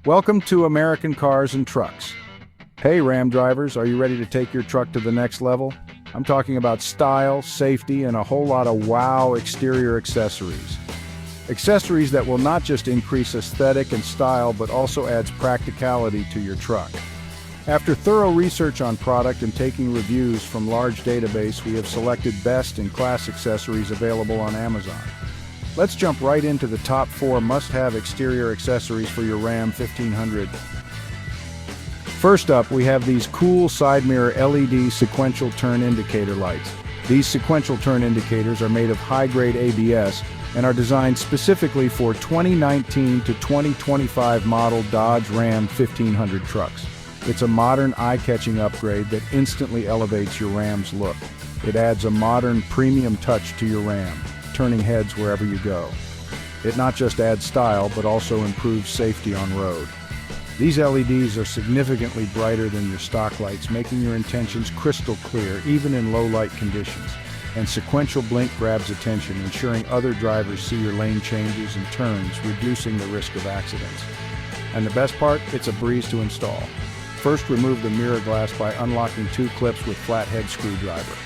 Welcome to American Cars and Trucks. Hey Ram drivers, are you ready to take your truck to the next level? I'm talking about style, safety, and a whole lot of wow exterior accessories. Accessories that will not just increase aesthetic and style, but also adds practicality to your truck. After thorough research on product and taking reviews from large database, we have selected best-in-class accessories available on Amazon. Let's jump right into the top 4 must-have exterior accessories for your Ram 1500. First up, we have these cool side mirror LED sequential turn indicator lights. These sequential turn indicators are made of high-grade ABS and are designed specifically for 2019 to 2025 model Dodge Ram 1500 trucks. It's a modern, eye-catching upgrade that instantly elevates your Ram's look. It adds a modern, premium touch to your Ram, turning heads wherever you go. It not just adds style, but also improves safety on road. These LEDs are significantly brighter than your stock lights, making your intentions crystal clear, even in low light conditions. And sequential blink grabs attention, ensuring other drivers see your lane changes and turns, reducing the risk of accidents. And the best part, it's a breeze to install. First, remove the mirror glass by unlocking 2 clips with flathead screwdriver.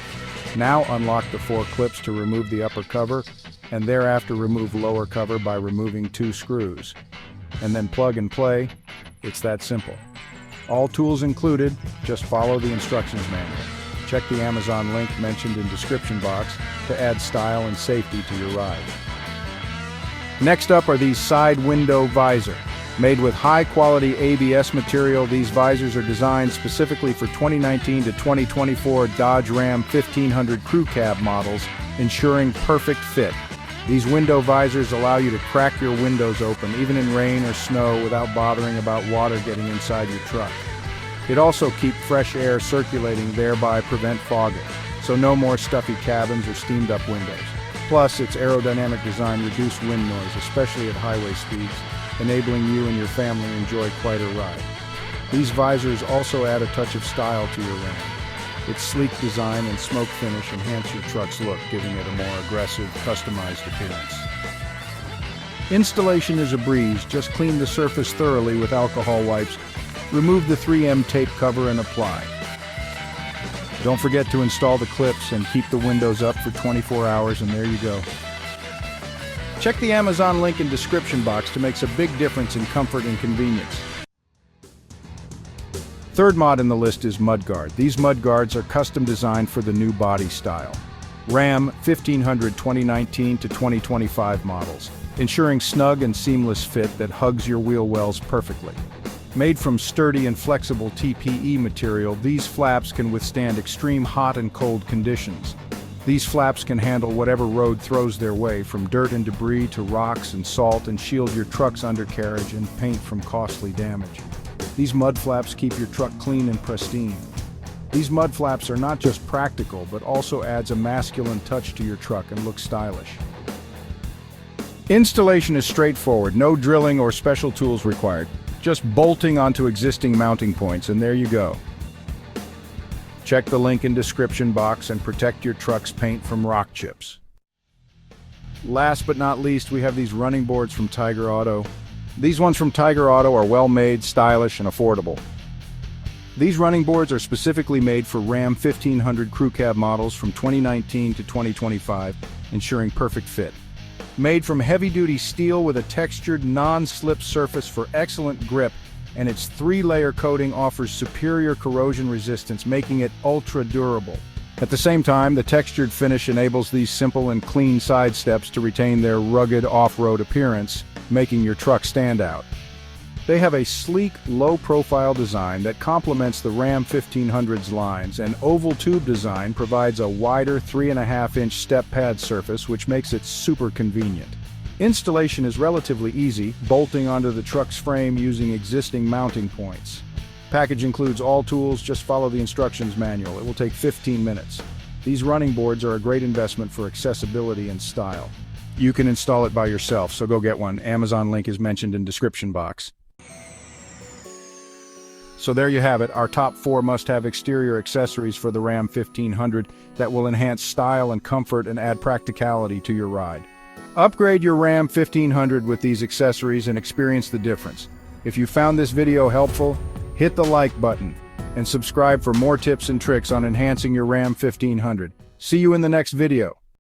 Now unlock the 4 clips to remove the upper cover, and thereafter remove lower cover by removing 2 screws. And then plug and play. It's that simple. All tools included, just follow the instructions manual. Check the Amazon link mentioned in description box to add style and safety to your ride. Next up are these side window visor. Made with high-quality ABS material, these visors are designed specifically for 2019 to 2024 Dodge Ram 1500 Crewcab models, ensuring perfect fit. These window visors allow you to crack your windows open, even in rain or snow, without bothering about water getting inside your truck. It also keeps fresh air circulating, thereby prevent fogging, so no more stuffy cabins or steamed-up windows. Plus, its aerodynamic design reduces wind noise, especially at highway speeds, enabling you and your family to enjoy quite a ride. These visors also add a touch of style to your Ram. Its sleek design and smoke finish enhance your truck's look, giving it a more aggressive, customized appearance. Installation is a breeze. Just clean the surface thoroughly with alcohol wipes, remove the 3M tape cover and apply. Don't forget to install the clips and keep the windows up for 24 hours, and there you go. Check the Amazon link in description box to make a big difference in comfort and convenience. Third mod in the list is mudguard. These mudguards are custom designed for the new body style. Ram 1500 2019 to 2025 models, ensuring snug and seamless fit that hugs your wheel wells perfectly. Made from sturdy and flexible TPE material, these flaps can withstand extreme hot and cold conditions. These flaps can handle whatever road throws their way, from dirt and debris to rocks and salt, and shield your truck's undercarriage and paint from costly damage. These mud flaps keep your truck clean and pristine. These mud flaps are not just practical, but also adds a masculine touch to your truck and looks stylish. Installation is straightforward, no drilling or special tools required. Just bolting onto existing mounting points, and there you go. Check the link in description box and protect your truck's paint from rock chips. Last but not least, we have these running boards from Tiger Auto. These ones from Tiger Auto are well-made, stylish, and affordable. These running boards are specifically made for Ram 1500 Crewcab models from 2019 to 2025, ensuring perfect fit. Made from heavy-duty steel with a textured, non-slip surface for excellent grip, and its 3-layer coating offers superior corrosion resistance, making it ultra-durable. At the same time, the textured finish enables these simple and clean side steps to retain their rugged off-road appearance, making your truck stand out. They have a sleek, low-profile design that complements the Ram 1500's lines. An oval tube design provides a wider 3.5-inch step pad surface, which makes it super convenient. Installation is relatively easy, bolting onto the truck's frame using existing mounting points. Package includes all tools, just follow the instructions manual. It will take 15 minutes. These running boards are a great investment for accessibility and style. You can install it by yourself, so go get one. Amazon link is mentioned in description box. So there you have it, our top 4 must-have exterior accessories for the Ram 1500 that will enhance style and comfort and add practicality to your ride. Upgrade your Ram 1500 with these accessories and experience the difference. If you found this video helpful, hit the like button and subscribe for more tips and tricks on enhancing your Ram 1500. See you in the next video.